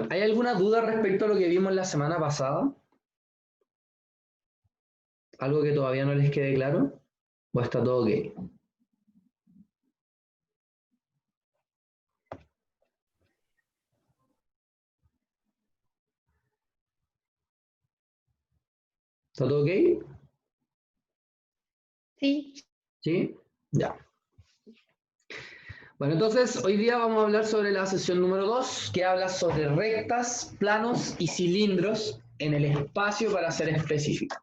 ¿Hay alguna duda respecto a lo que vimos la semana pasada? ¿Algo que todavía no les quede claro? ¿O está todo ok? ¿Está todo ok? Sí. ¿Sí? Ya. Bueno, entonces hoy día vamos a hablar sobre la sesión número 2, que habla sobre rectas, planos y cilindros en el espacio para ser específico.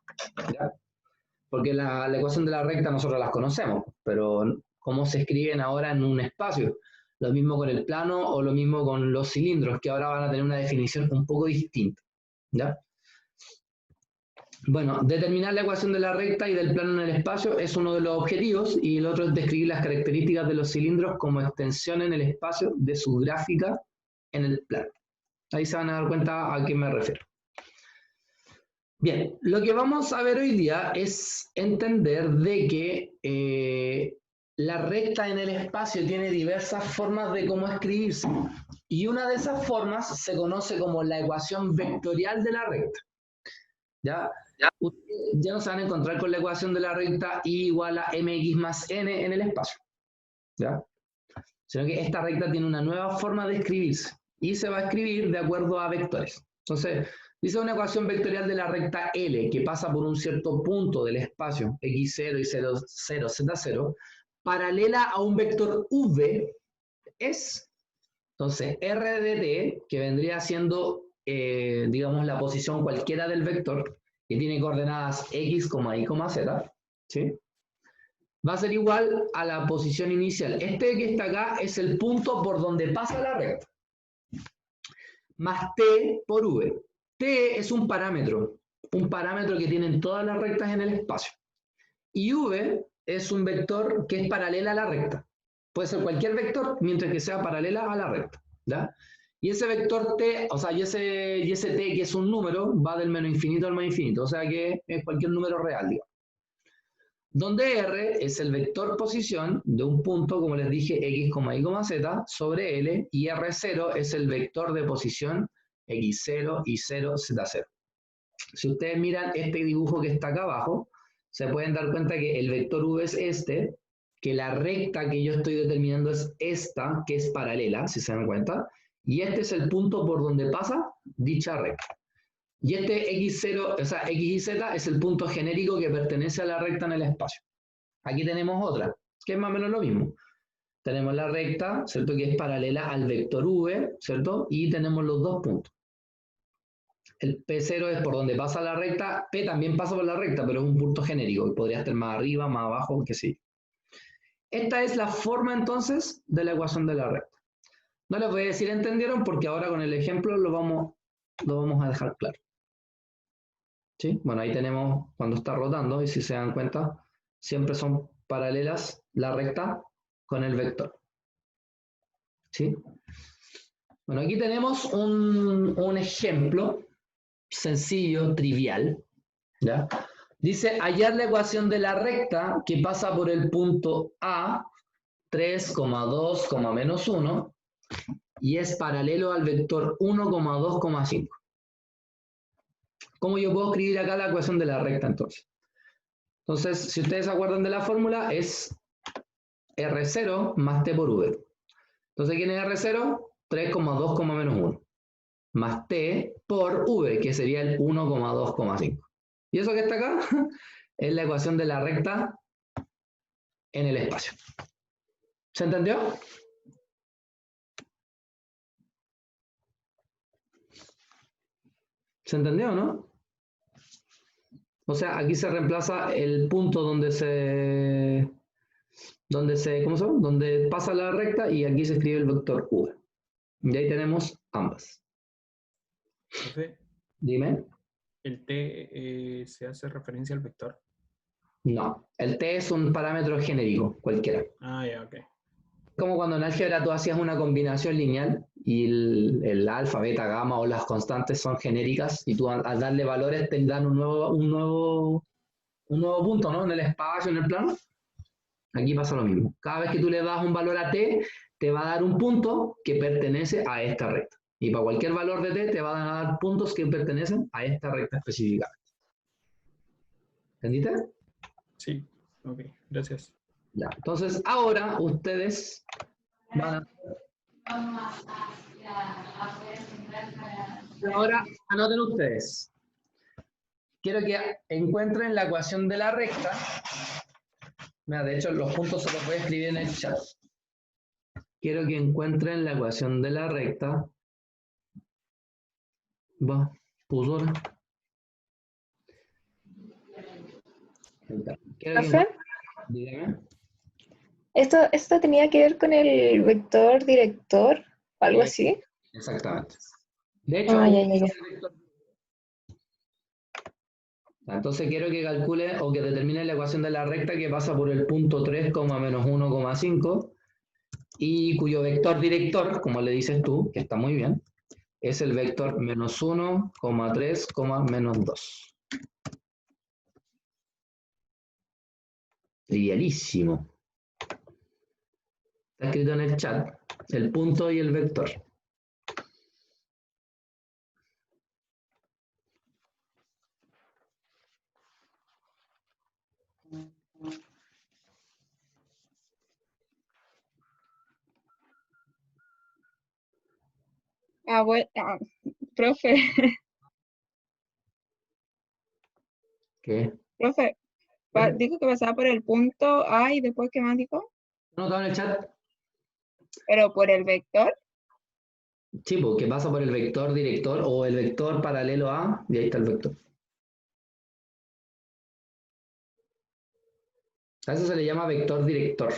¿Ya? Porque la ecuación de la recta nosotros las conocemos, pero cómo se escriben ahora en un espacio. Lo mismo con el plano o lo mismo con los cilindros, que ahora van a tener una definición un poco distinta. ¿Ya? Bueno, determinar la ecuación de la recta y del plano en el espacio es uno de los objetivos y el otro es describir las características de los cilindros como extensión en el espacio de su gráfica en el plano. Ahí se van a dar cuenta a qué me refiero. Bien, lo que vamos a ver hoy día es entender de que la recta en el espacio tiene diversas formas de cómo escribirse. Y una de esas formas se conoce como la ecuación vectorial de la recta. ¿Ya? Ustedes ya no se van a encontrar con la ecuación de la recta y igual a mx más n en el espacio. ¿Ya? Sino que esta recta tiene una nueva forma de escribirse y se va a escribir de acuerdo a vectores. Entonces, dice una ecuación vectorial de la recta L que pasa por un cierto punto del espacio x0 y 0, 0, z0, paralela a un vector v es, entonces, r de t, que vendría siendo, digamos, la posición cualquiera del vector, que tiene coordenadas x, y, z, ¿sí? Va a ser igual a la posición inicial. Este que está acá es el punto por donde pasa la recta, más t por v. T es un parámetro que tienen todas las rectas en el espacio. Y v es un vector que es paralela a la recta. Puede ser cualquier vector mientras que sea paralela a la recta. ¿Ya? Y ese vector t, o sea, y ese t que es un número, va del menos infinito al más infinito. O sea que es cualquier número real, digamos. Donde r es el vector posición de un punto, como les dije, x, y, z, sobre L, y R0 es el vector de posición x0, y0, z0. Si ustedes miran este dibujo que está acá abajo, se pueden dar cuenta que el vector v es este, que la recta que yo estoy determinando es esta, que es paralela, si se dan cuenta, y este es el punto por donde pasa dicha recta. Y este x0, o sea, x y z es el punto genérico que pertenece a la recta en el espacio. Aquí tenemos otra, que es más o menos lo mismo. Tenemos la recta, ¿cierto? Que es paralela al vector v, ¿cierto? Y tenemos los dos puntos. El P0 es por donde pasa la recta, P también pasa por la recta, pero es un punto genérico, que podría estar más arriba, más abajo, que sí. Esta es la forma entonces de la ecuación de la recta. No les voy a decir entendieron porque ahora con el ejemplo lo vamos a dejar claro. ¿Sí? Bueno, ahí tenemos cuando está rotando y si se dan cuenta, siempre son paralelas la recta con el vector. ¿Sí? Bueno, aquí tenemos un ejemplo sencillo, trivial. ¿Ya? Dice, hallar la ecuación de la recta que pasa por el punto A, 3,2, menos 1, y es paralelo al vector 1,2,5. ¿Cómo yo puedo escribir acá la ecuación de la recta entonces? Entonces, si ustedes se acuerdan de la fórmula, es R0 más T por V. Entonces, ¿quién es R0? 3,2, menos 1. Más T por V, que sería el 1,2,5. ¿Y eso que está acá? Es la ecuación de la recta en el espacio. ¿Se entendió? ¿Se entendió o no? O sea, aquí se reemplaza el punto donde ¿cómo se llama? Donde pasa la recta y aquí se escribe el vector V. Y ahí tenemos ambas. Profe, Dime. ¿el t se hace referencia al vector? No, el T es un parámetro genérico, cualquiera. Ah, ya, ok. Como cuando en álgebra tú hacías una combinación lineal y el alfa, beta, gamma o las constantes son genéricas y tú al darle valores te dan un nuevo punto, ¿no? En el espacio, en el plano. Aquí pasa lo mismo. Cada vez que tú le das un valor a t, te va a dar un punto que pertenece a esta recta. Y para cualquier valor de t te van a dar puntos que pertenecen a esta recta específica. ¿Entendiste? Sí, ok, gracias. Ya. Entonces, ahora ustedes van a... Ahora anoten ustedes. Quiero que encuentren la ecuación de la recta. Mira, de hecho, los puntos se los voy a escribir en el chat. Quiero que encuentren la ecuación de la recta. Va, puso ahora. Quiero que Profe, encuentren. Dígame. esto tenía que ver con el vector director o algo así. Exactamente. De hecho, Ah, aún ya, ya, ya. es el vector. Entonces quiero que calcule o que determine la ecuación de la recta que pasa por el punto 3, menos 1,5 y cuyo vector director, como le dices tú, que está muy bien, es el vector menos 1,3, menos 2. Trivialísimo. Está escrito en el chat el punto y el vector. Ah, bueno, profe, ¿Qué? profe, dijo que pasaba por el punto A y después qué más dijo, ¿No está en el chat? pero por el vector. Sí, porque pasa por el vector director o el vector paralelo a, y ahí está el vector. A eso se le llama vector director.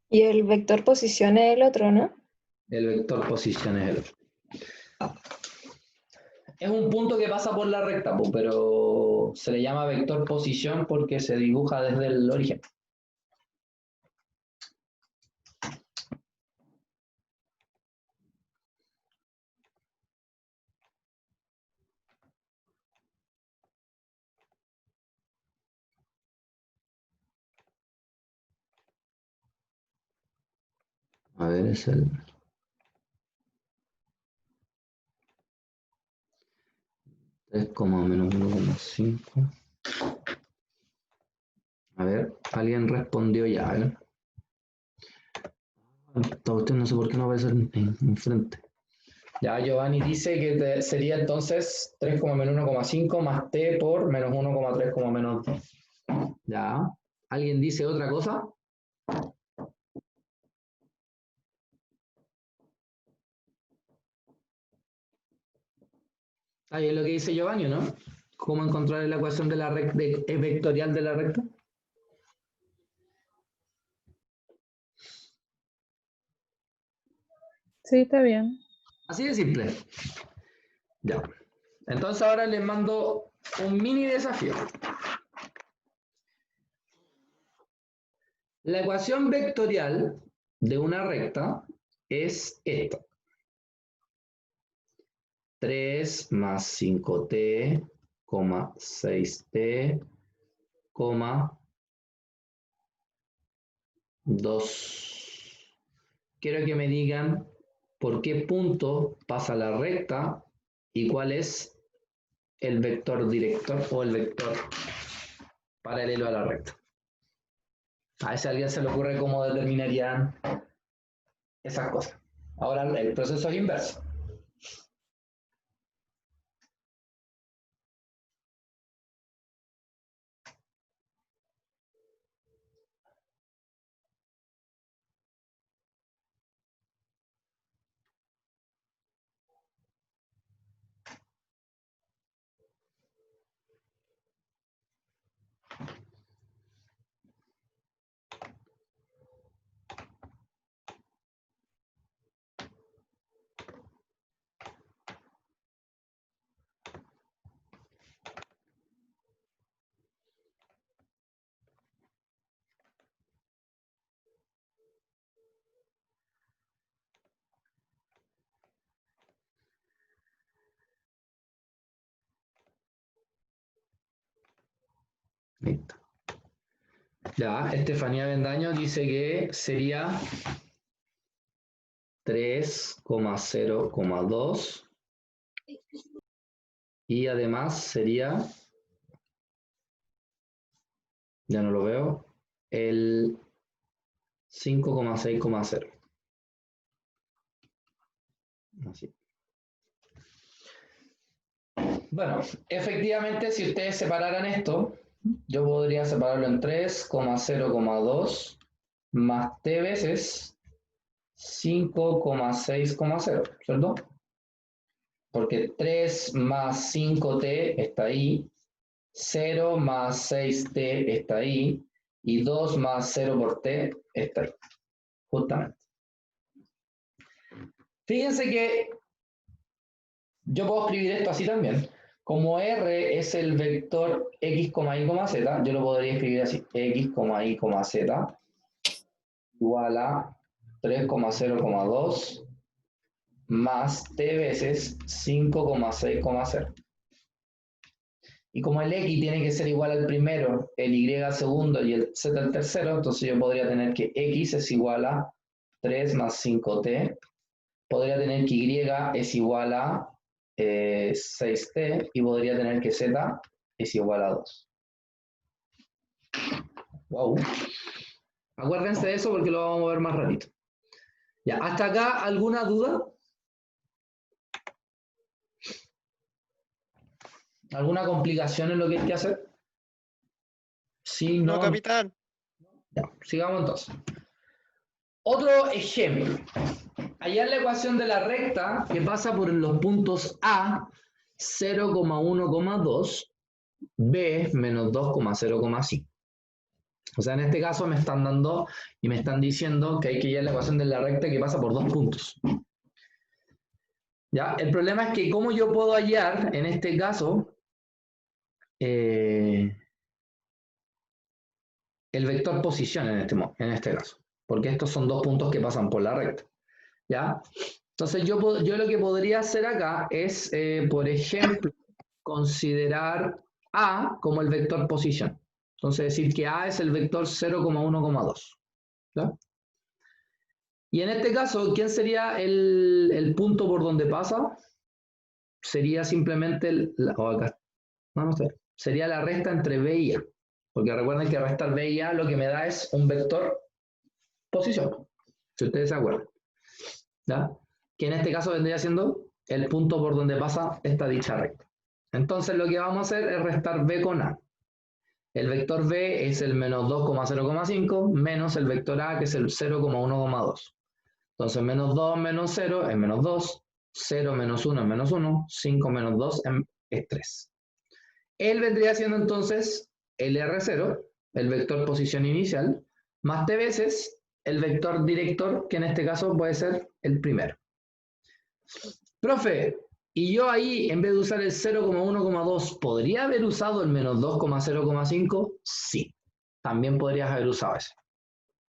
Y el vector posición es el otro, ¿no? El vector posición es el otro. Es un punto que pasa por la recta, pero se le llama vector posición porque se dibuja desde el origen. A ver, es el 3, menos 1,5. A ver, alguien respondió ya, ¿eh? Usted no sé por qué no aparece enfrente. Ya, Giovanni dice que sería entonces 3, menos 1,5 más t por menos 1,3, menos 2. Ya. ¿Alguien dice otra cosa? Ahí es lo que dice Giovanni, ¿no? ¿Cómo encontrar la ecuación de la recta, vectorial de la recta? Sí, está bien. Así de simple. Ya. Entonces ahora les mando un mini desafío. La ecuación vectorial de una recta es esta. 3 más 5t, 6t, 2. Quiero que me digan por qué punto pasa la recta y cuál es el vector director o el vector paralelo a la recta. A ver si a alguien se le ocurre cómo determinarían esas cosas. Ahora el proceso es inverso. Listo. Ya, Estefanía Bendaño dice que sería 3,0,2 y además sería, ya no lo veo, el 5,6,0. Así. Bueno, efectivamente, si ustedes separaran esto, yo podría separarlo en 3,0,2 más t veces 5,6,0, ¿cierto? Porque 3 más 5t está ahí, 0 más 6t está ahí, y 2 más 0 por t está ahí, justamente. Fíjense que yo puedo escribir esto así también. Como R es el vector x, y, z, yo lo podría escribir así, x, y, z igual a 3,0,2 más t veces 5,6,0. Y como el x tiene que ser igual al primero, el y al segundo y el z al tercero, entonces yo podría tener que x es igual a 3 más 5t, podría tener que y es igual a 6t y podría tener que z es igual a 2. Wow. Acuérdense de eso porque lo vamos a ver más ratito. Ya, ¿hasta acá alguna duda? ¿Alguna complicación en lo que hay que hacer? Sí, no. No, capitán. Ya, sigamos entonces. Otro ejemplo. Allá en la ecuación de la recta que pasa por los puntos A, 0,1,2, B, menos 2,0,5. O sea, en este caso me están dando y me están diciendo que hay que hallar la ecuación de la recta que pasa por dos puntos. ¿Ya? El problema es que cómo yo puedo hallar, en este caso, el vector posición en este caso. Porque estos son dos puntos que pasan por la recta. ¿Ya? Entonces yo lo que podría hacer acá es, por ejemplo, considerar A como el vector posición. Entonces decir que A es el vector 0,1,2. ¿Ya? Y en este caso, ¿quién sería el punto por donde pasa? Sería simplemente, sería la resta entre B y A. Porque recuerden que restar B y A lo que me da es un vector posición. Si ustedes se acuerdan. ¿Ya? Que en este caso vendría siendo el punto por donde pasa esta dicha recta. Entonces lo que vamos a hacer es restar B con A. El vector B es el menos 2,0,5 menos el vector A que es el 0,1,2. Entonces menos 2 menos 0 es menos 2, 0 menos 1 es menos 1, 5 menos 2 es 3. Él vendría siendo entonces el R0, el vector posición inicial, más T veces el vector director, que en este caso puede ser el primero. Profe, y yo ahí, en vez de usar el 0,1,2, ¿podría haber usado el menos 2,0,5? Sí, también podrías haber usado ese.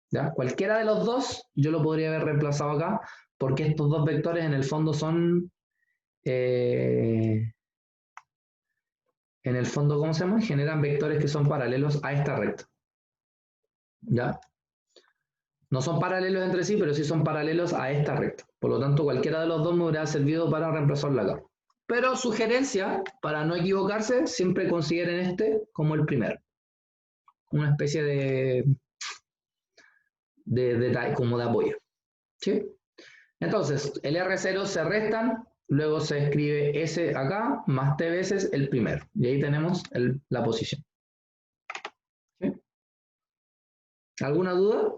¿Ya? Cualquiera de los dos, yo lo podría haber reemplazado acá, porque estos dos vectores en el fondo son, en el fondo, ¿cómo se llama? Generan vectores que son paralelos a esta recta. ¿Ya? No son paralelos entre sí, pero sí son paralelos a esta recta. Por lo tanto, cualquiera de los dos me hubiera servido para reemplazarla acá. Pero sugerencia, para no equivocarse, siempre consideren este como el primero. Una especie como de apoyo. ¿Sí? Entonces, el R0 se restan, luego se escribe S acá, más T veces el primero. Y ahí tenemos la posición. ¿Sí? ¿Alguna duda?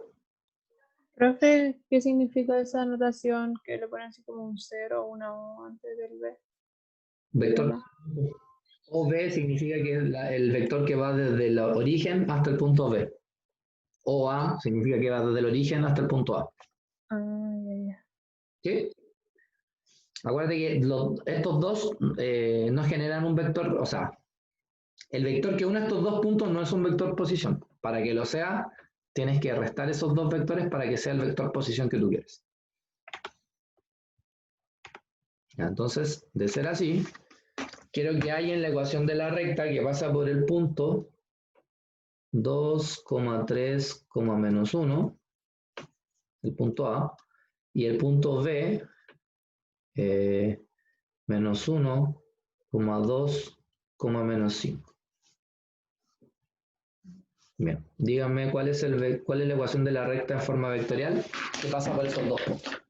Profe, ¿qué significa esa anotación que le ponen así como un 0 o una O antes del B? Vector OB significa que es el vector que va desde el origen hasta el punto B. OA significa que va desde el origen hasta el punto A. Ah, ya. ¿Sí? Acuérdate que estos dos no generan un vector, o sea, el vector que une estos dos puntos no es un vector posición. Para que lo sea, tienes que restar esos dos vectores para que sea el vector posición que tú quieres. Ya, entonces, de ser así, quiero que haya en la ecuación de la recta que pasa por el punto 2,3, menos 1, el punto A, y el punto B, menos 1, 2, menos 5. Bien, díganme cuál es la ecuación de la recta en forma vectorial que pasa por estos dos puntos.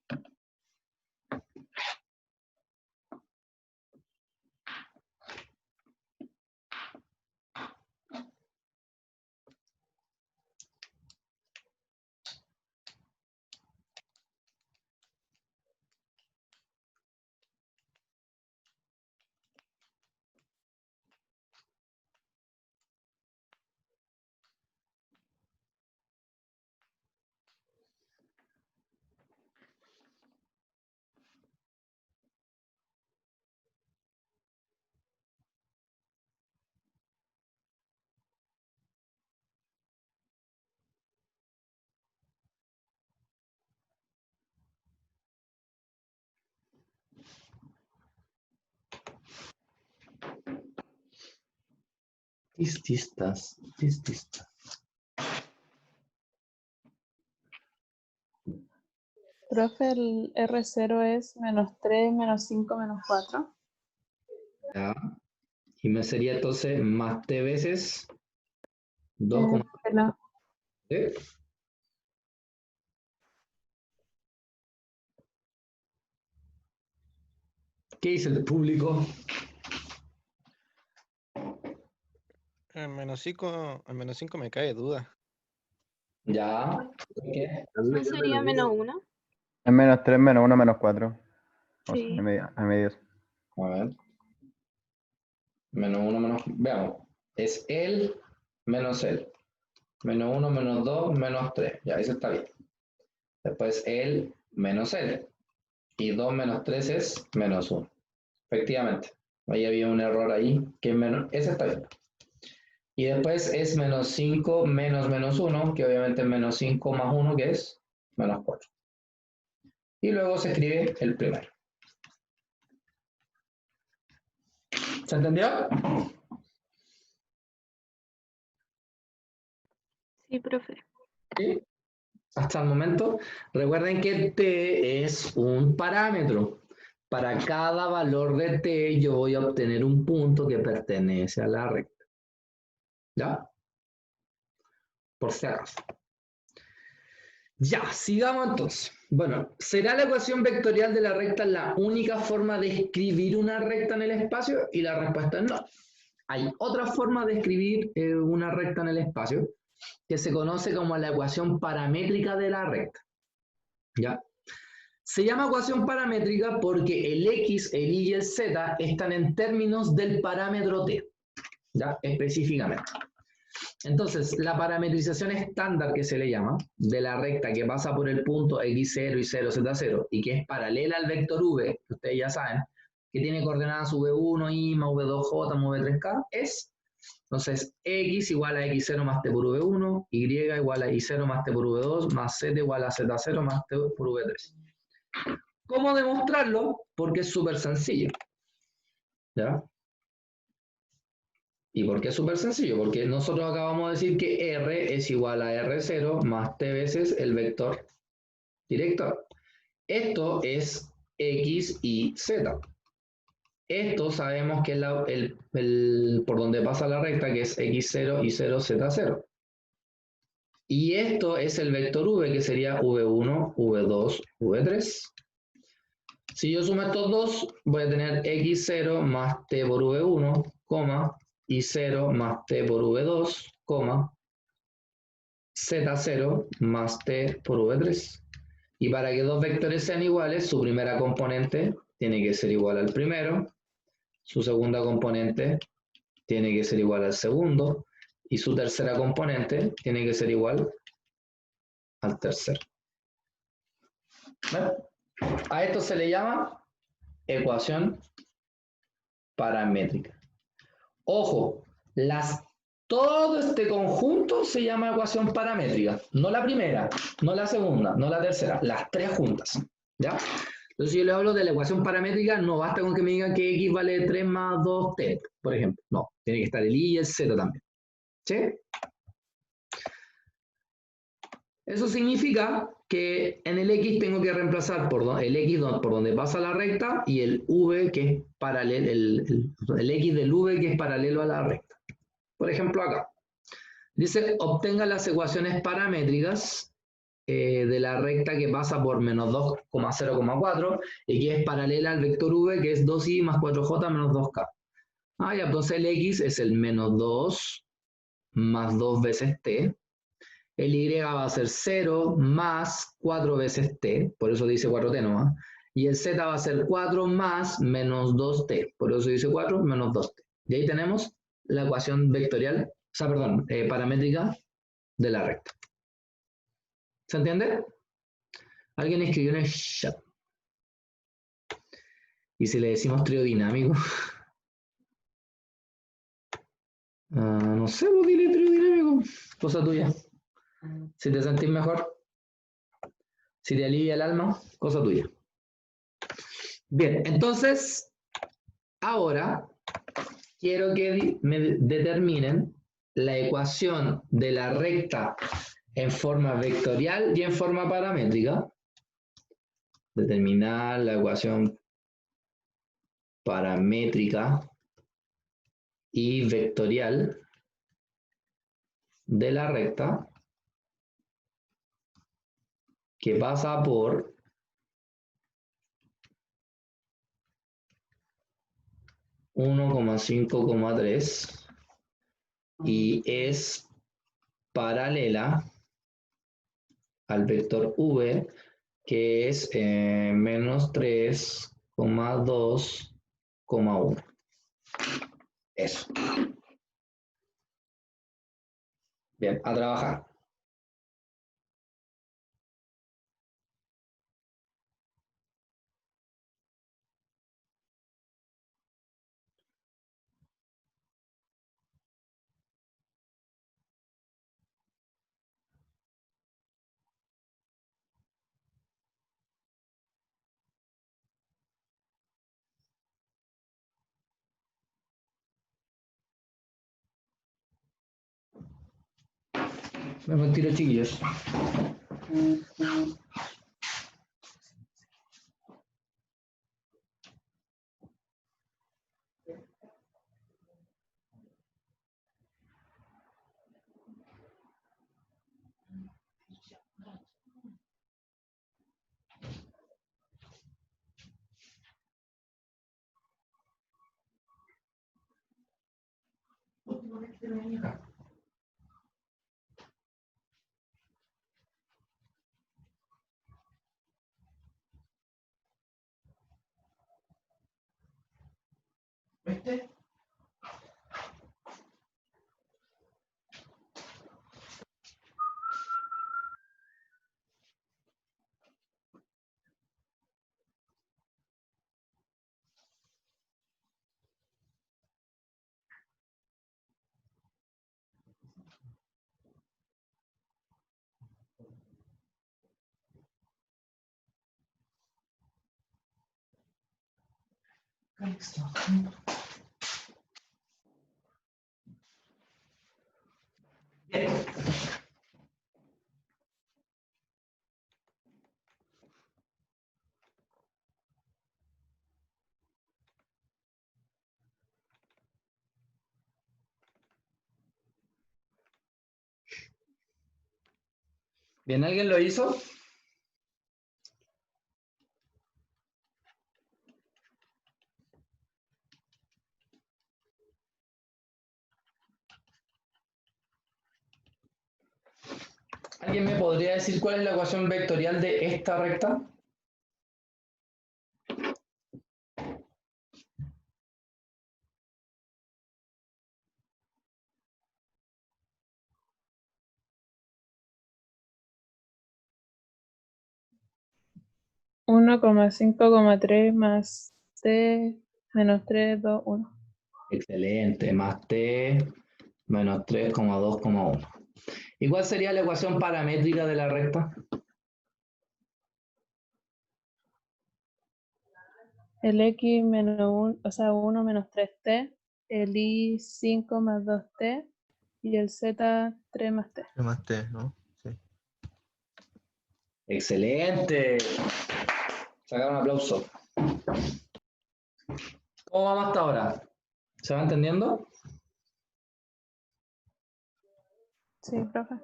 Distintas. Profe, el R0 es menos 3, menos 5, menos 4. Ya. Y me sería entonces más t veces 2, No. ¿sí? ¿Qué dice el público? El menos 5 me cae duda. Ya. ¿Qué? ¿No sería menos 1? Es menos 3, menos 1, menos 4. Sí. A medios. A ver. Menos 1, menos... Veamos. Es el menos el. Menos 1, menos 2, menos 3. Ya, eso está bien. Después el menos el. Y 2 menos 3 es menos 1. Efectivamente. Ahí había un error ahí. Que es menos... Ese está bien. Y después es menos 5 menos menos 1, que obviamente es menos 5 más 1, que es menos 4. Y luego se escribe el primero. ¿Se entendió? Sí, profe. Sí. Hasta el momento, recuerden que t es un parámetro. Para cada valor de t, yo voy a obtener un punto que pertenece a la recta. ¿Ya? Por si acaso. Ya, sigamos entonces. Bueno, ¿será la ecuación vectorial de la recta la única forma de escribir una recta en el espacio? Y la respuesta es no. Hay otra forma de escribir una recta en el espacio que se conoce como la ecuación paramétrica de la recta. ¿Ya? Se llama ecuación paramétrica porque el x, el y y el z están en términos del parámetro t. ¿Ya? Específicamente. Entonces, la parametrización estándar que se le llama, de la recta que pasa por el punto x0 y 0, z0, y que es paralela al vector v, que ustedes ya saben, que tiene coordenadas v1, y más v2j, más v3k, es, entonces, x igual a x0 más t por v1, y igual a y0 más t por v2, más z igual a z0 más t por v3. ¿Cómo demostrarlo? Porque es súper sencillo. ¿Ya? ¿Y por qué es súper sencillo? Porque nosotros acabamos de decir que R es igual a R0 más T veces el vector director. Esto es X y Z. Esto sabemos que es por donde pasa la recta, que es X0 y 0, Z0. Y esto es el vector V, que sería V1, V2, V3. Si yo sumo estos dos, voy a tener X0 más T por V1, y 0 más t por v2, z0 más t por v3. Y para que dos vectores sean iguales, su primera componente tiene que ser igual al primero, su segunda componente tiene que ser igual al segundo, y su tercera componente tiene que ser igual al tercero. ¿Ven? A esto se le llama ecuación paramétrica. Ojo, todo este conjunto se llama ecuación paramétrica. No la primera, no la segunda, no la tercera, las tres juntas. ¿Ya? Entonces, si yo le hablo de la ecuación paramétrica, no basta con que me digan que x vale 3 más 2t, por ejemplo. No, tiene que estar el y y el z también. ¿Sí? Eso significa que en el X tengo que reemplazar por el X por donde pasa la recta y el V que es paralelo, el X del V que es paralelo a la recta. Por ejemplo acá. Dice, obtenga las ecuaciones paramétricas de la recta que pasa por menos 2,0,4 y que es paralela al vector V que es 2i más 4j menos 2k. Ah, ya, entonces el X es el menos 2 más 2 veces t. El Y va a ser 0 más 4 veces t, por eso dice 4t nomás. Y el Z va a ser 4 más menos 2t, por eso dice 4 menos 2t. Y ahí tenemos la ecuación vectorial, o sea, perdón, paramétrica de la recta. ¿Se entiende? Alguien escribió en el chat. Y si le decimos trío dinámico. No sé, vos dile trío dinámico. Cosa tuya. Si te sentís mejor. Si te alivia el alma, cosa tuya. Bien, entonces, ahora quiero que me determinen la ecuación de la recta en forma vectorial y en forma paramétrica. Determinar la ecuación paramétrica y vectorial de la recta que pasa por (1,5,3) y es paralela al vector V, que es menos 3,2,1. Eso. Bien, a trabajar. Me retiro, chiquillos. ¿Viste? Bien. Bien, ¿alguien lo hizo? ¿Alguien me podría decir cuál es la ecuación vectorial de esta recta? Uno coma 5,3 más t menos 3, 2, 1. Excelente, más t menos 3,2,1. ¿Y cuál sería la ecuación paramétrica de la recta? El x menos 1, o sea, 1 menos 3t, el y 5 más 2t y el z 3 más t. ¿Qué más te, no? Sí. Excelente. Sacar un aplauso. ¿Cómo vamos hasta ahora? ¿Se va entendiendo? Sí, profe.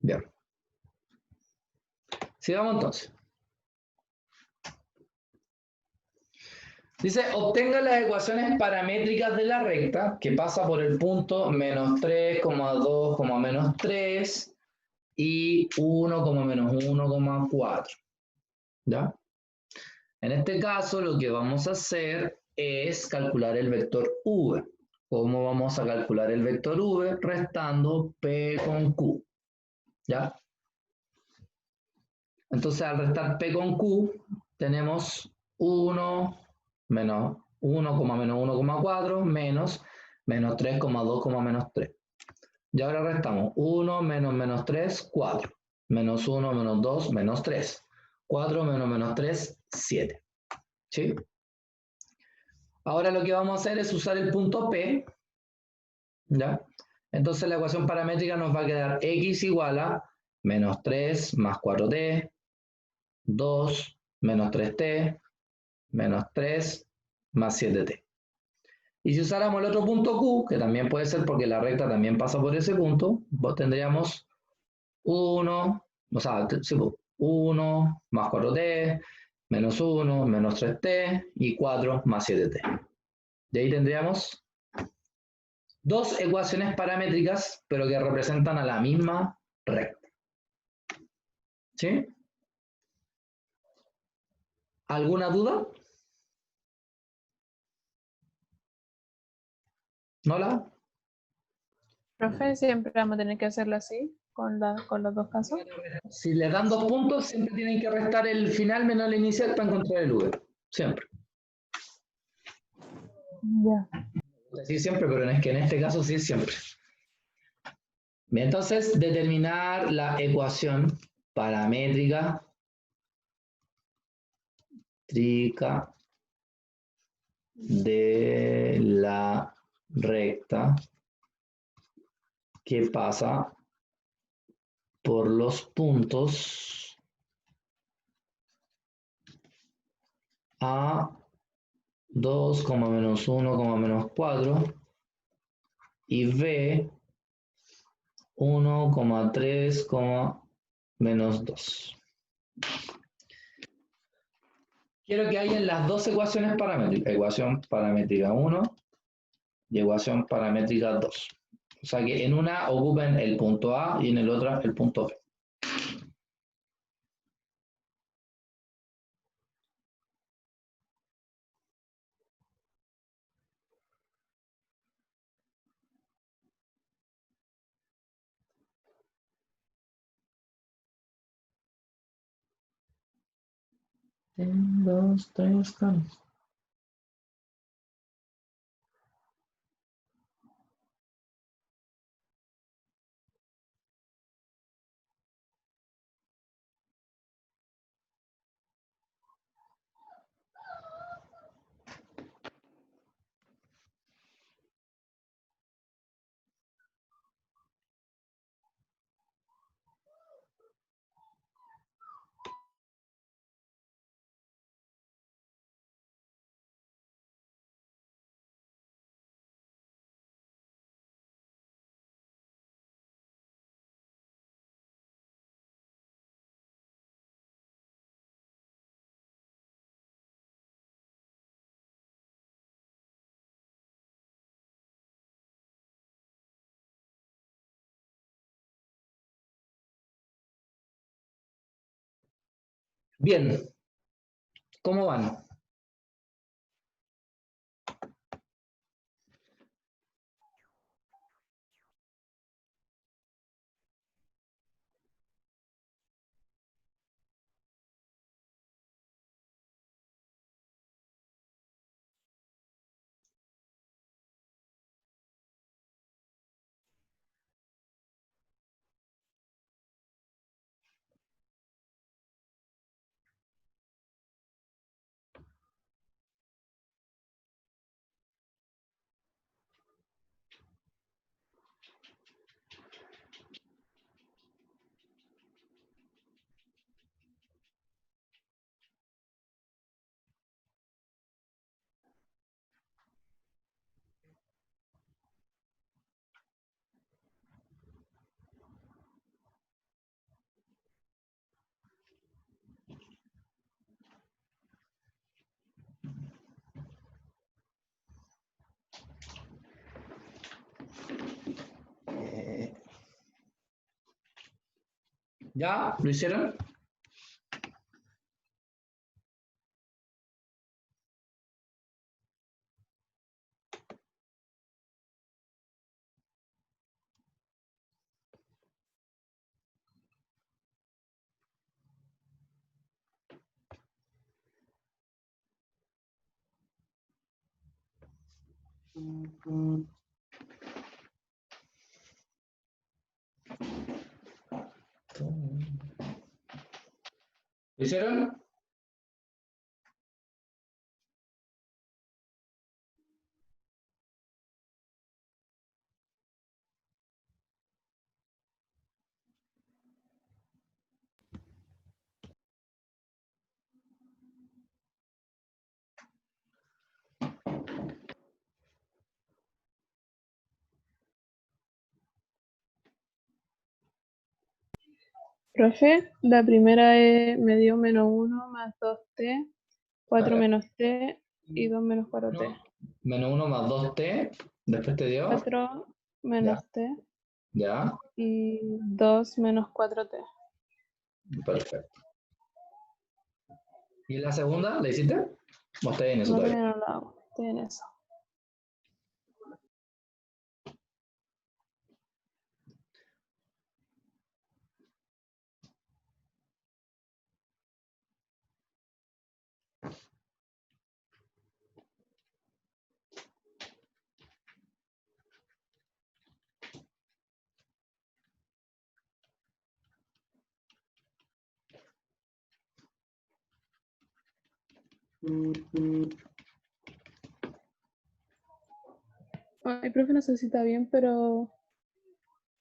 Bien. Sigamos entonces. Dice, obtenga las ecuaciones paramétricas de la recta que pasa por el punto menos 3,2, menos 3 y 1, menos 1,4. ¿Ya? En este caso, lo que vamos a hacer es calcular el vector v. ¿Cómo vamos a calcular el vector v? Restando p con q. ¿Ya? Entonces, al restar p con q, tenemos 1 menos 1, menos 1,4 menos 3,2, menos 3. Y ahora restamos 1 menos 3, 4. Menos 1 menos 2, menos 3. 4 menos 3, 7. ¿Sí? Ahora lo que vamos a hacer es usar el punto P. ¿Ya? Entonces la ecuación paramétrica nos va a quedar x igual a menos 3 más 4t, 2 menos 3t, menos 3 más 7t. Y si usáramos el otro punto Q, que también puede ser porque la recta también pasa por ese punto, tendríamos 1, o sea, 1 más 4t, menos 1, menos 3t y 4 más 7t. De ahí tendríamos dos ecuaciones paramétricas, pero que representan a la misma recta. ¿Sí? ¿Alguna duda? ¿No la? Profe, siempre vamos a tener que hacerlo así, con los dos casos. Si le dan 2 puntos, siempre tienen que restar el final menos el inicial para encontrar el V. Siempre. Ya. Sí, siempre, pero es que en este caso sí es siempre. Bien, entonces, determinar la ecuación paramétrica de la recta que pasa por los puntos A 2, menos 1, menos 4 y B 1,3, menos 2. Quiero que hayan las dos ecuaciones paramétricas, ecuación paramétrica 1 y ecuación paramétrica 2. O sea que en una ocupen el punto A y en el otro el punto B. Un, dos, tres, canos. Bien, ¿cómo van? ¿Ya? ¿Lo hicieron? ¿Lo hicieron? Profe, la primera me dio -1 más 2t, 4 menos t y 2 menos 4t. Menos 1 más 2t, después te dio. 4 menos t Ya, y 2 menos 4t. perfecto. ¿Y la segunda? ¿La hiciste? ¿O está en eso No, todavía? todavía no lo hago, estoy en eso. Ay, profe, no sé si está bien, pero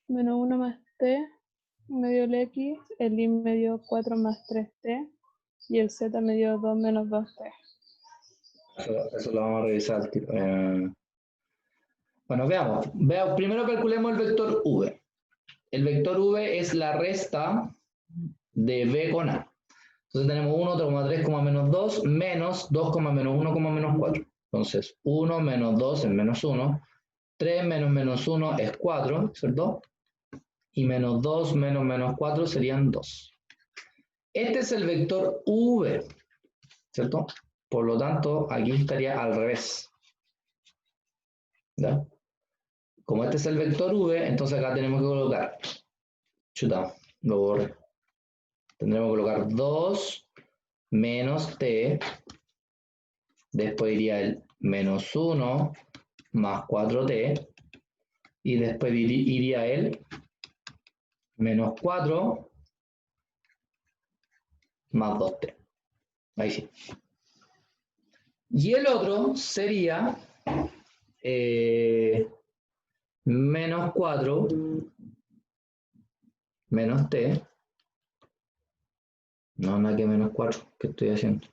-1 más t me dio el x, el y me dio 4 más 3t y el z me dio 2 menos 2t. Eso lo vamos a revisar. Bueno, veamos. Primero calculemos el vector v. El vector v es la resta de b con a. Entonces tenemos 1, 3,3, menos 2, menos 2, menos 1, menos 4. Entonces 1 menos 2 es menos 1. 3 menos menos 1 es 4, ¿cierto? Y menos 2 menos menos 4 serían 2. Este es el vector v, ¿cierto? Por lo tanto, aquí estaría al revés. ¿Ya? Como este es el vector v, entonces acá tenemos que colocar, chuta, lo borré. Tendremos que colocar 2 menos t, después iría el menos 1 más 4t, y después iría el menos 4 más 2t. Ahí sí. Y el otro sería menos 4 menos t. No, nada que menos 4. ¿Qué estoy haciendo?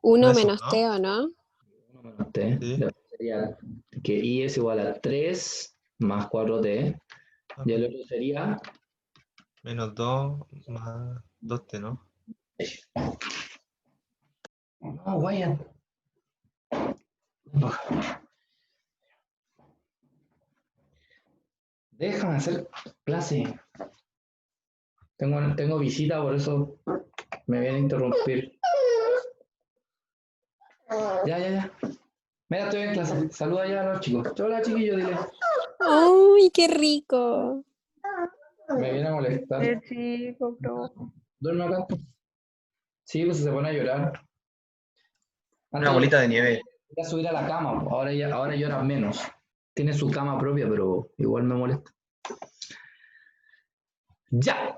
1 Eso, menos ¿no? t, ¿o no? 1 menos t. Sí. Después sería que i es igual a 3 más 4t. Y el otro sería Menos 2 más 2t, ¿no? no, vaya. Déjame hacer clase. Tengo visita, por eso me viene a interrumpir. Ya. Mira, estoy en clase. Saluda ya a los chicos. Hola, chiquillos, dile. ¡Uy, qué rico! Me viene a molestar. El chico, profe. ¿Duerme acá? Sí, pues se pone a llorar. Una bolita de nieve. Voy a subir a la cama. Ahora llora menos. Tiene su cama propia, pero igual me molesta. Ya.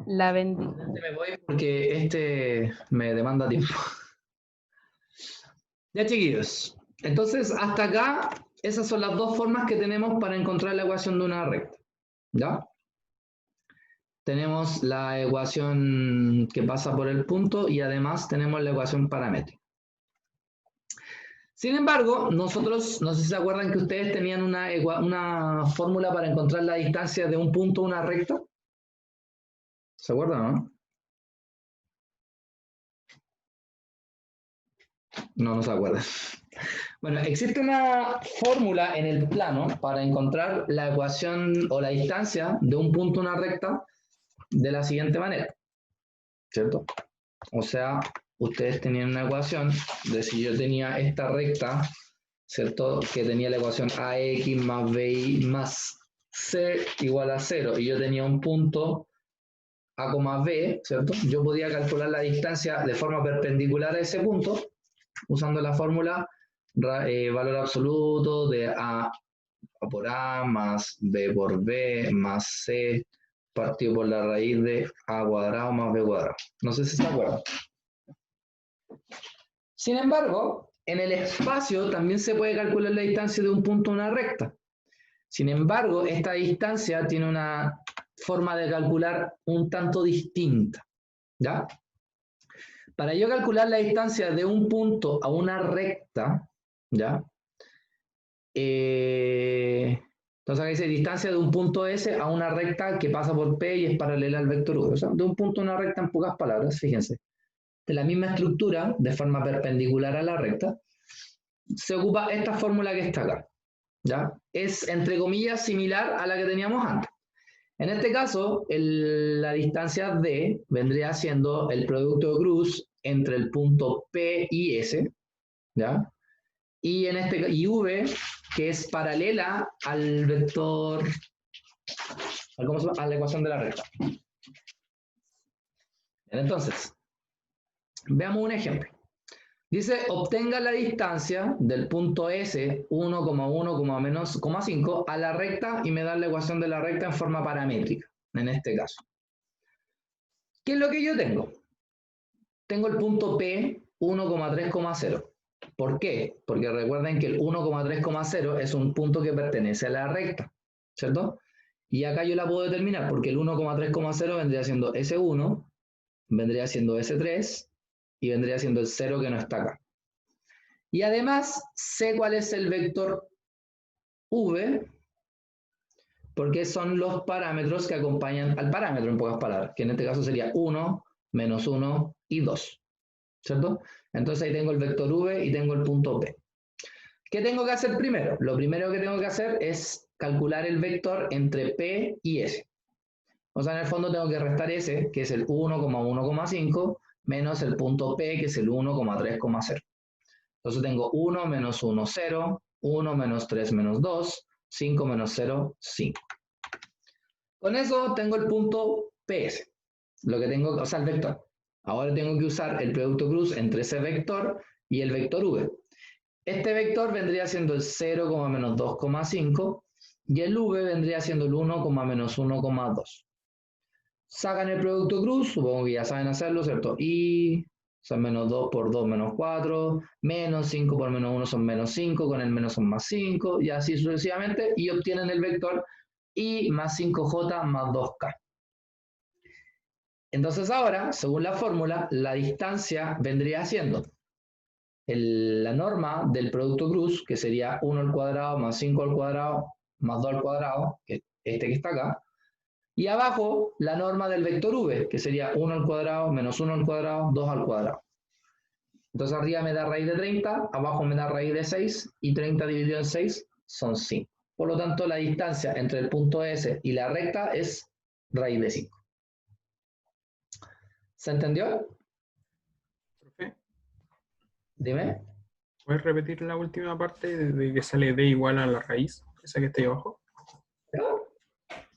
La bendita. Me voy porque este me demanda tiempo. Ya, chiquillos. Entonces, hasta acá, esas son las dos formas que tenemos para encontrar la ecuación de una recta. ¿Ya? Tenemos la ecuación que pasa por el punto y además tenemos la ecuación paramétrica. Sin embargo, nosotros, no sé si se acuerdan que ustedes tenían una fórmula para encontrar la distancia de un punto a una recta. ¿Se acuerdan, no? No se acuerdan. Bueno, existe una fórmula en el plano para encontrar la ecuación o la distancia de un punto a una recta de la siguiente manera, ¿cierto? O sea, ustedes tenían una ecuación de si yo tenía esta recta, ¿cierto? Que tenía la ecuación AX más BY más C igual a 0, y yo tenía un punto A, B, ¿cierto? Yo podía calcular la distancia de forma perpendicular a ese punto, usando la fórmula valor absoluto de A por A más B por B más C partido por la raíz de A cuadrado más B cuadrado. No sé si se acuerdan. Sin embargo, en el espacio también se puede calcular la distancia de un punto a una recta. Sin embargo, esta distancia tiene una forma de calcular un tanto distinta, ¿ya? Para yo calcular la distancia de un punto a una recta, ¿ya? Entonces acá dice distancia de un punto S a una recta que pasa por P y es paralela al vector U. O sea, de un punto a una recta en pocas palabras, fíjense. De la misma estructura, de forma perpendicular a la recta, se ocupa esta fórmula que está acá, ¿ya? Es, entre comillas, similar a la que teníamos antes. En este caso, la distancia D vendría siendo el producto de cruz entre el punto P y S, ¿ya? Y V, que es paralela al vector, ¿cómo se llama? A la ecuación de la recta. Entonces, veamos un ejemplo. Dice, obtenga la distancia del punto S 1,1,-5 a la recta y me da la ecuación de la recta en forma paramétrica, en este caso. ¿Qué es lo que yo tengo? Tengo el punto P 1,3,0. ¿Por qué? Porque recuerden que el 1,3,0 es un punto que pertenece a la recta, ¿cierto? Y acá yo la puedo determinar porque el 1,3,0 vendría siendo S1, vendría siendo S3 y vendría siendo el 0 que no está acá. Y además sé cuál es el vector V, porque son los parámetros que acompañan al parámetro, en pocas palabras, que en este caso sería 1, menos 1 y 2, ¿cierto? Entonces ahí tengo el vector V y tengo el punto P. ¿Qué tengo que hacer primero? Lo primero que tengo que hacer es calcular el vector entre P y S. O sea, en el fondo tengo que restar S, que es el 1,1,5, menos el punto P, que es el 1,3,0. Entonces tengo 1 menos 1, 0, 1 menos 3 menos 2, 5 menos 0, 5. Con eso tengo el punto PS, lo que tengo, o sea, el vector. Ahora tengo que usar el producto cruz entre ese vector y el vector V. Este vector vendría siendo el 0, menos 2,5 y el V vendría siendo el 1, menos 1,2. Sacan el producto cruz, supongo que ya saben hacerlo, ¿cierto? Y son menos 2 por 2 menos 4, menos 5 por menos 1 son menos 5, con el menos son más 5, y así sucesivamente, y obtienen el vector I más 5J más 2K. Entonces ahora, según la fórmula, la distancia vendría siendo la norma del producto cruz, que sería 1 al cuadrado más 5 al cuadrado más 2 al cuadrado, que es este que está acá, y abajo la norma del vector V, que sería 1 al cuadrado menos 1 al cuadrado, 2 al cuadrado. Entonces arriba me da raíz de 30, abajo me da raíz de 6, y 30 dividido en 6 son 5. Por lo tanto, la distancia entre el punto S y la recta es raíz de 5. ¿Se entendió? Profe, Dime. ¿puedes repetir la última parte de que sale D igual a la raíz? Esa que está ahí abajo.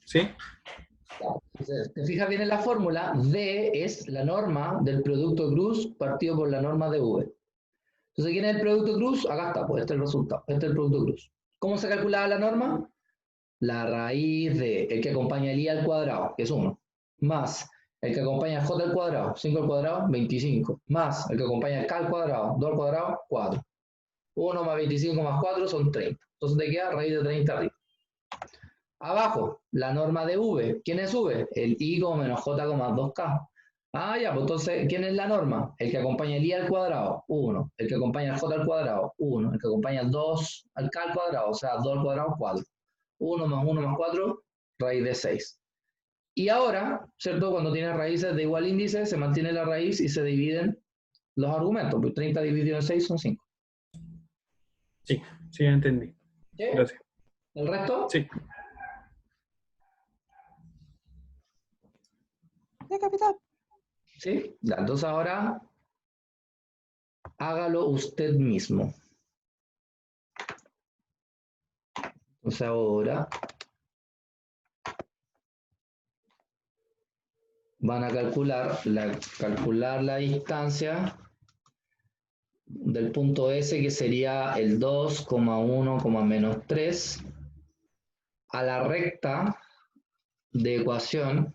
¿Sí? Si te fijas bien en la fórmula, D es la norma del producto cruz partido por la norma de V. Entonces, ¿quién es el producto cruz? Acá está, pues este es el resultado. Este es el producto cruz. ¿Cómo se calculaba la norma? La raíz de el que acompaña el I al cuadrado, que es 1, más el que acompaña J al cuadrado, 5 al cuadrado, 25, más el que acompaña K al cuadrado, 2 al cuadrado, 4. 1 más 25 más 4 son 30. Entonces te queda raíz de 30 arriba. Abajo, la norma de V. ¿Quién es V? El I menos J más 2K. Ah, ya, pues entonces, ¿quién es la norma? El que acompaña el I al cuadrado, 1. El que acompaña el J al cuadrado, 1. El que acompaña el 2 al K al cuadrado, o sea, 2 al cuadrado, 4. 1 más 4, raíz de 6. Y ahora, ¿cierto? Cuando tienes raíces de igual índice, se mantiene la raíz y se dividen los argumentos. Pues 30 dividido en 6 son 5. Sí, sí, ya entendí. ¿Sí? Gracias. ¿El resto? Sí. Ya, capitán. ¿Sí? Ya, entonces ahora hágalo usted mismo. Entonces ahora van a calcular la distancia del punto S, que sería el 2,1, -3, a la recta de ecuación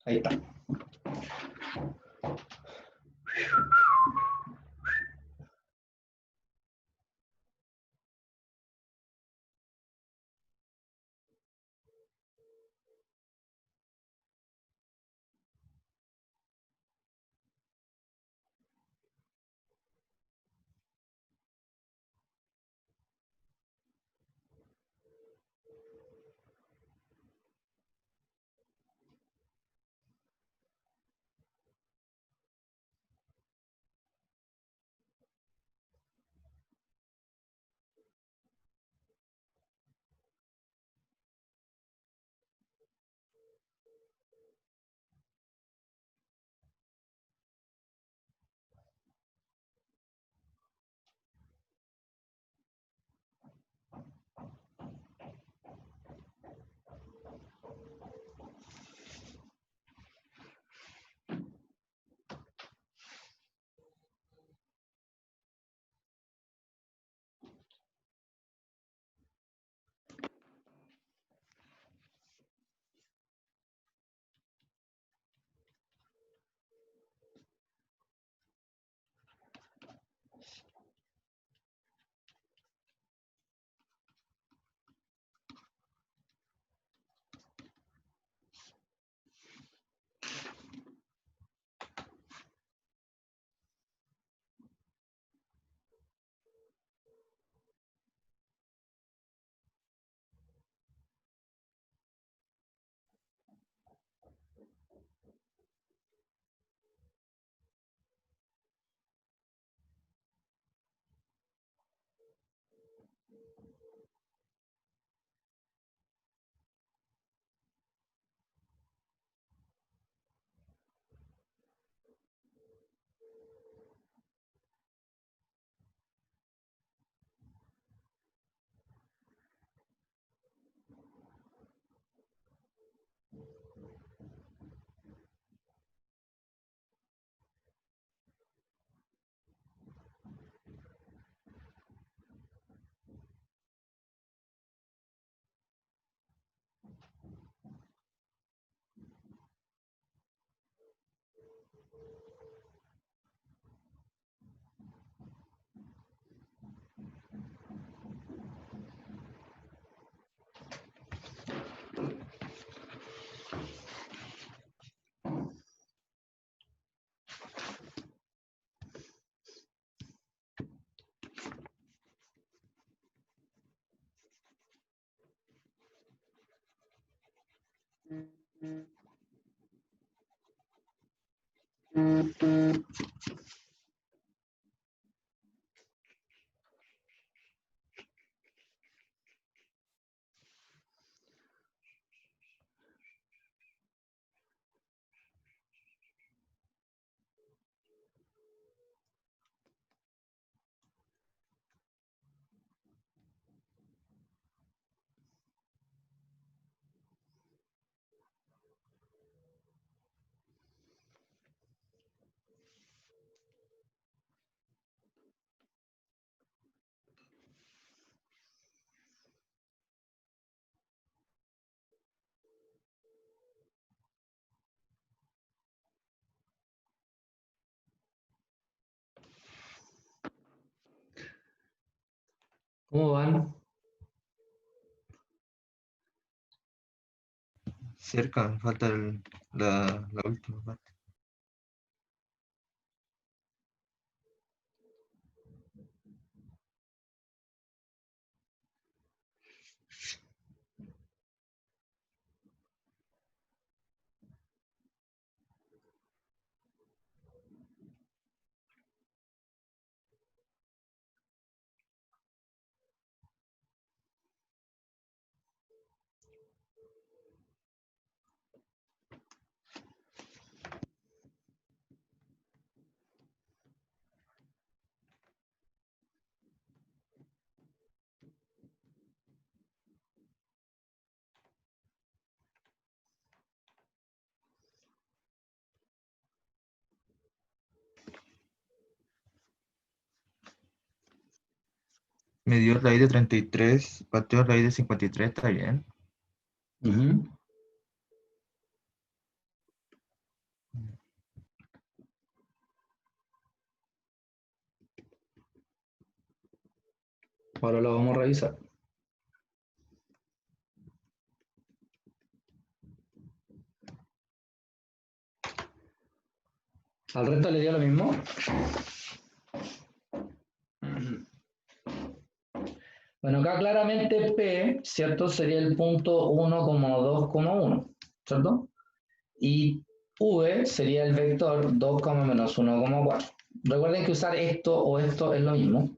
ahí está. ¿Cómo van? Cerca, falta la última parte. Me dio raíz de 33, partido raíz de 53, está bien. Ujú. Ahora lo vamos a revisar. ¿Al resto le dio lo mismo? Bueno, acá claramente P, ¿cierto? Sería el punto 1,2,1, ¿cierto? Y V sería el vector 2, menos 1,4. Recuerden que usar esto o esto es lo mismo,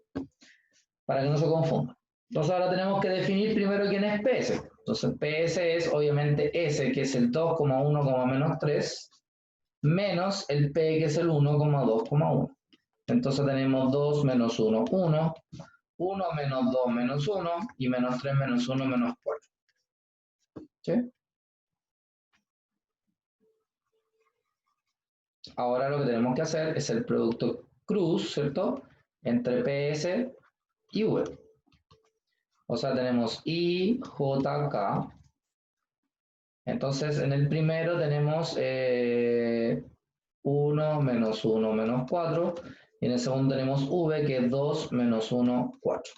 para que no se confunda. Entonces ahora tenemos que definir primero quién es PS. Entonces PS es obviamente S, que es el 2,1, menos 3, menos el P, que es el 1,2,1. Entonces tenemos 2 menos 1, 1, 1 menos 2 menos 1, y menos 3 menos 1 menos 4. ¿Sí? Ahora lo que tenemos que hacer es el producto cruz, ¿cierto? Entre PS y V. O sea, tenemos I, J, K. Entonces, en el primero tenemos 1 menos 1 menos 4. Y en el segundo tenemos V, que es 2 menos 1, 4.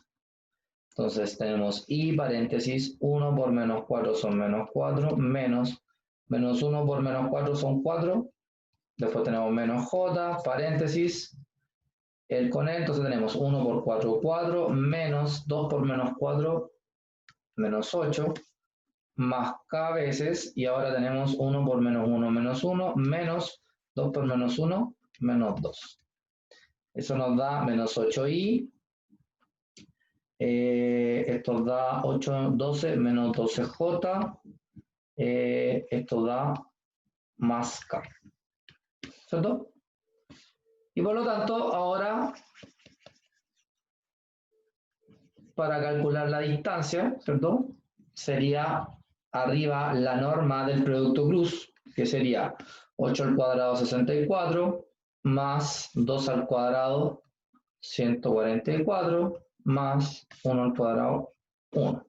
Entonces tenemos I paréntesis 1 por menos 4 son menos 4, menos 1 por menos 4 son 4. Después tenemos menos J, paréntesis, el con él, entonces tenemos 1 por 4, 4, menos 2 por menos 4, menos 8, más K veces, y ahora tenemos 1 por menos 1, menos 1, menos 2 por menos 1, menos 2. Eso nos da menos 8i, esto da 8, 12, menos 12j, esto da más K. ¿Cierto? Y por lo tanto, ahora, para calcular la distancia, ¿cierto? Sería arriba la norma del producto cruz, que sería 8 al cuadrado 64, más 2 al cuadrado 144, más 1 al cuadrado 1,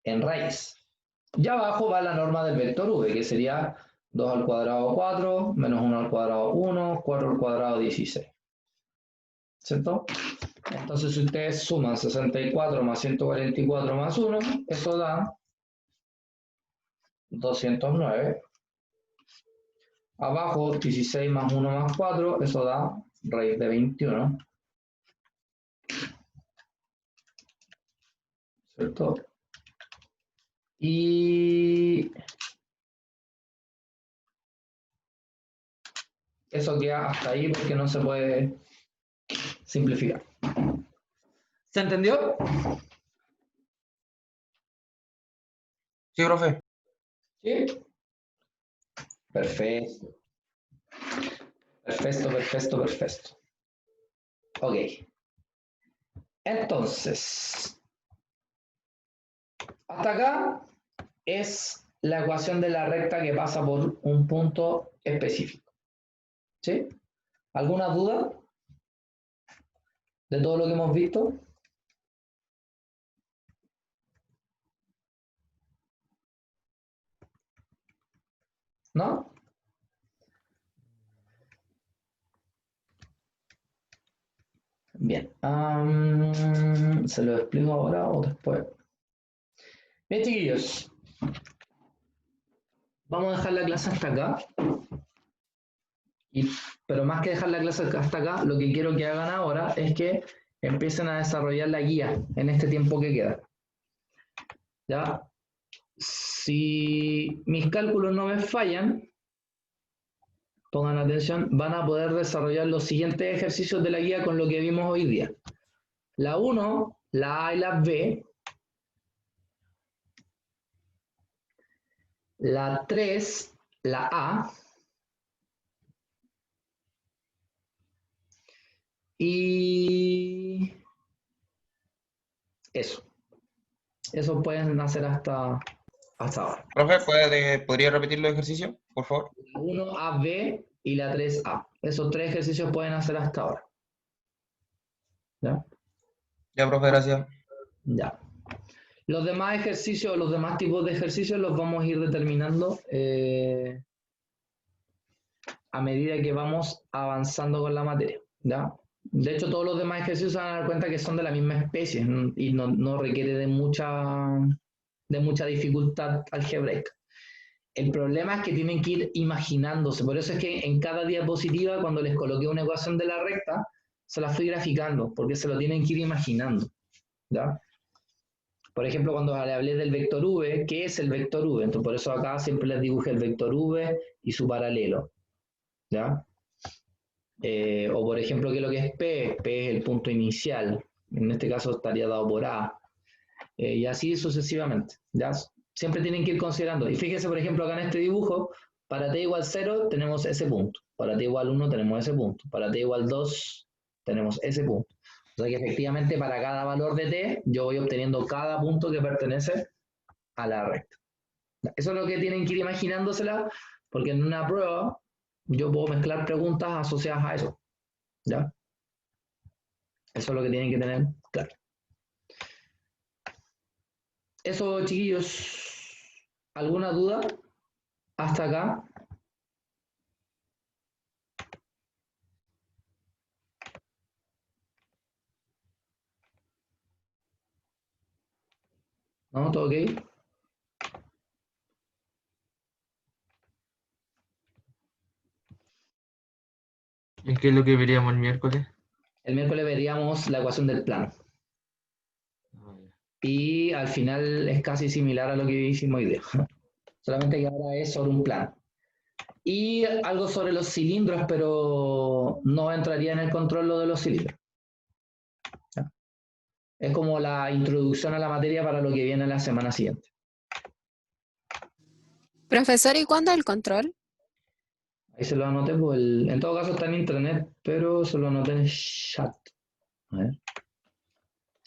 en raíz. Y abajo va la norma del vector v, que sería 2 al cuadrado 4, menos 1 al cuadrado 1, 4 al cuadrado 16. ¿Cierto? Entonces, si ustedes suman 64 más 144 más 1, eso da 209. Abajo, 16 más 1 más 4, eso da raíz de 21. ¿Cierto? Y eso queda hasta ahí porque no se puede simplificar. ¿Se entendió? Sí, profe. ¿Sí? Perfecto. Perfecto, perfecto, perfecto. Ok. Entonces, hasta acá es la ecuación de la recta que pasa por un punto específico. ¿Sí? ¿Alguna duda de todo lo que hemos visto? ¿No? Bien. ¿Se lo explico ahora o después? Bien, chiquillos. Vamos a dejar la clase hasta acá. Pero más que dejar la clase hasta acá, lo que quiero que hagan ahora es que empiecen a desarrollar la guía en este tiempo que queda. ¿Ya? Si mis cálculos no me fallan, pongan atención, van a poder desarrollar los siguientes ejercicios de la guía con lo que vimos hoy día. La 1, la A y la B. La 3, la A. Y eso. Eso pueden hacer hasta ahora. Profe, ¿podría repetir los ejercicios, por favor? La 1A, B y la 3A. Esos tres ejercicios pueden hacer hasta ahora. ¿Ya? Ya, profe, gracias. Ya. Los demás ejercicios, los demás tipos de ejercicios los vamos a ir determinando a medida que vamos avanzando con la materia, ¿ya? De hecho, todos los demás ejercicios se van a dar cuenta que son de la misma especie y no requiere de mucha dificultad algebraica. El problema es que tienen que ir imaginándose, por eso es que en cada diapositiva, cuando les coloqué una ecuación de la recta, se la fui graficando, porque se lo tienen que ir imaginando, ¿ya? Por ejemplo, cuando le hablé del vector v, ¿qué es el vector v? Entonces, por eso acá siempre les dibujé el vector v y su paralelo, ¿ya? O por ejemplo, ¿qué es lo que es P? P es el punto inicial, en este caso estaría dado por A, y así sucesivamente, ¿ya? Siempre tienen que ir considerando, y fíjense por ejemplo acá en este dibujo, para t igual 0 tenemos ese punto, para t igual 1 tenemos ese punto, para t igual 2 tenemos ese punto. O sea que efectivamente para cada valor de t, yo voy obteniendo cada punto que pertenece a la recta. Eso es lo que tienen que ir imaginándosela, porque en una prueba yo puedo mezclar preguntas asociadas a eso, ¿ya? Eso es lo que tienen que tener claro. Eso, chiquillos, ¿alguna duda hasta acá? ¿No? ¿Todo ok? ¿Y qué es lo que veríamos el miércoles? El miércoles veríamos la ecuación del plano. Y al final es casi similar a lo que hicimos hoy día. Solamente que ahora es sobre un plano. Y algo sobre los cilindros, pero no entraría en el control lo de los cilindros. ¿Ya? Es como la introducción a la materia para lo que viene la semana siguiente. Profesor, ¿y cuándo el control? Ahí se lo anoté, pues en todo caso está en internet, pero se lo anoté en el chat. A ver.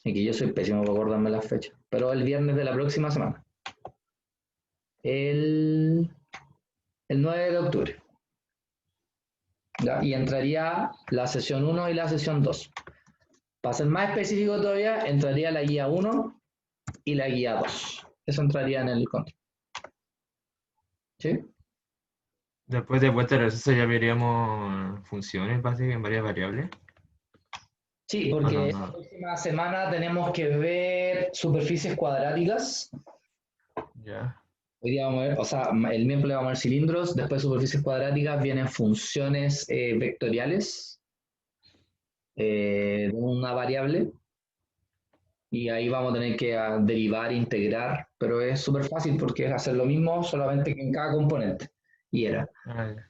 Y que yo soy pésimo para acordarme las fechas. Pero el viernes de la próxima semana. El 9 de octubre. ¿Ya? Y entraría la sesión 1 y la sesión 2. Para ser más específico todavía, entraría la guía 1 y la guía 2. Eso entraría en el control. ¿Sí? Después de vuelta al receso ya veríamos funciones básicas en varias variables. Sí, porque no. la próxima semana tenemos que ver superficies cuadráticas. Ya. Hoy día vamos a ver, o sea, el miércoles vamos a ver cilindros, después superficies cuadráticas, vienen funciones vectoriales de una variable. Y ahí vamos a tener que derivar, integrar, pero es súper fácil porque es hacer lo mismo, solamente que en cada componente. Y era.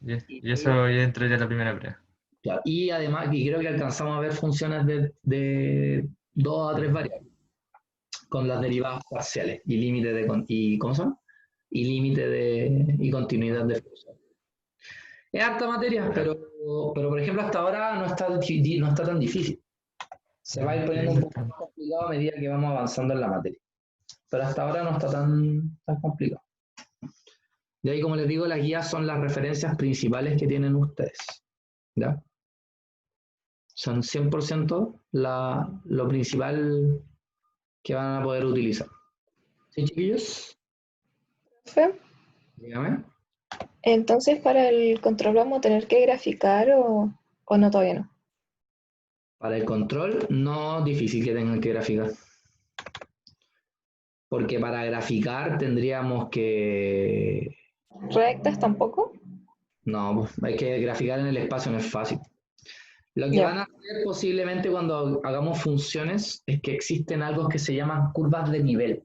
Y eso ya entraría en la primera prueba. Claro, y además, y creo que alcanzamos a ver funciones de 2 a 3 variables, con las derivadas parciales y límite de, ¿cómo se llama? Y límite y continuidad de función. Es harta materia, pero por ejemplo hasta ahora no está tan difícil. Se va a ir poniendo un poco más complicado a medida que vamos avanzando en la materia. Pero hasta ahora no está tan complicado. De ahí, como les digo, las guías son las referencias principales que tienen ustedes. ¿Ya? Son 100% lo principal que van a poder utilizar. ¿Sí, chiquillos? Profe, Dígame. entonces para el control vamos a tener que graficar o no, todavía no. Para el control, no difícil que tengan que graficar. Porque para graficar tendríamos que... ¿Rectas tampoco? No, hay que graficar en el espacio, no es fácil. Lo que van a hacer posiblemente cuando hagamos funciones es que existen algo que se llaman curvas de nivel.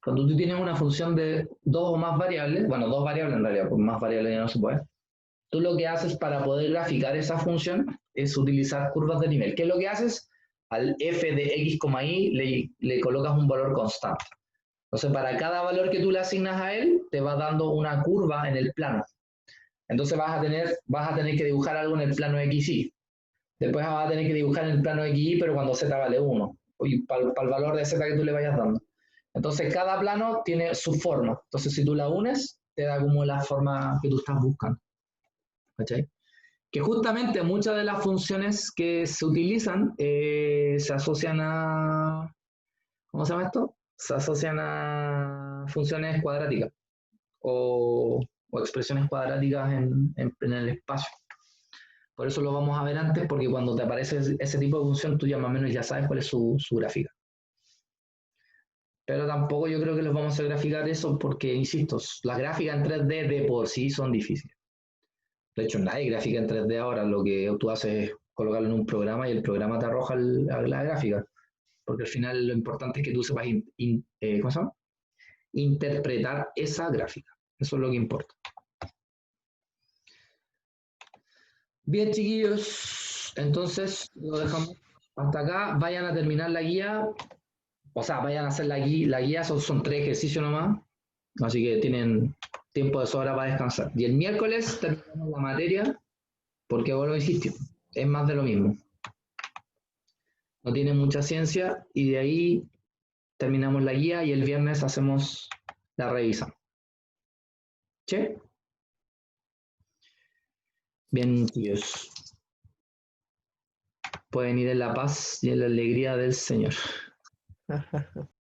Cuando tú tienes una función de 2 o más variables, bueno, 2 variables en realidad, porque más variables ya no se puede, tú lo que haces para poder graficar esa función es utilizar curvas de nivel. ¿Qué es lo que haces? Al f de x, y le colocas un valor constante. Entonces, para cada valor que tú le asignas a él, te va dando una curva en el plano. Entonces vas a tener que dibujar algo en el plano XY. Después vas a tener que dibujar en el plano XY, pero cuando Z vale 1. Y para el valor de Z que tú le vayas dando. Entonces, cada plano tiene su forma. Entonces, si tú la unes, te da como la forma que tú estás buscando. ¿Cachai? que justamente muchas de las funciones que se utilizan se asocian a, ¿cómo se llama esto? Se asocian a funciones cuadráticas o expresiones cuadráticas en el espacio. Por eso lo vamos a ver antes, porque cuando te aparece ese tipo de función, tú ya más o menos ya sabes cuál es su gráfica. Pero tampoco yo creo que les vamos a hacer graficar eso porque, insisto, las gráficas en 3D de por sí son difíciles. De hecho, nadie gráfica en 3D ahora. Lo que tú haces es colocarlo en un programa y el programa te arroja la gráfica. Porque al final lo importante es que tú sepas ¿cómo se llama? Interpretar esa gráfica. Eso es lo que importa. Bien, chiquillos. Entonces, lo dejamos hasta acá. Vayan a terminar la guía. O sea, vayan a hacer la guía. Son 3 ejercicios nomás. Así que tienen tiempo de sobra para descansar. Y el miércoles terminamos la materia. Porque vuelvo a insistir, es más de lo mismo. No tiene mucha ciencia y de ahí terminamos la guía y el viernes hacemos la revisión. ¿Sí? Bien, tíos. Pueden ir en la paz y en la alegría del Señor.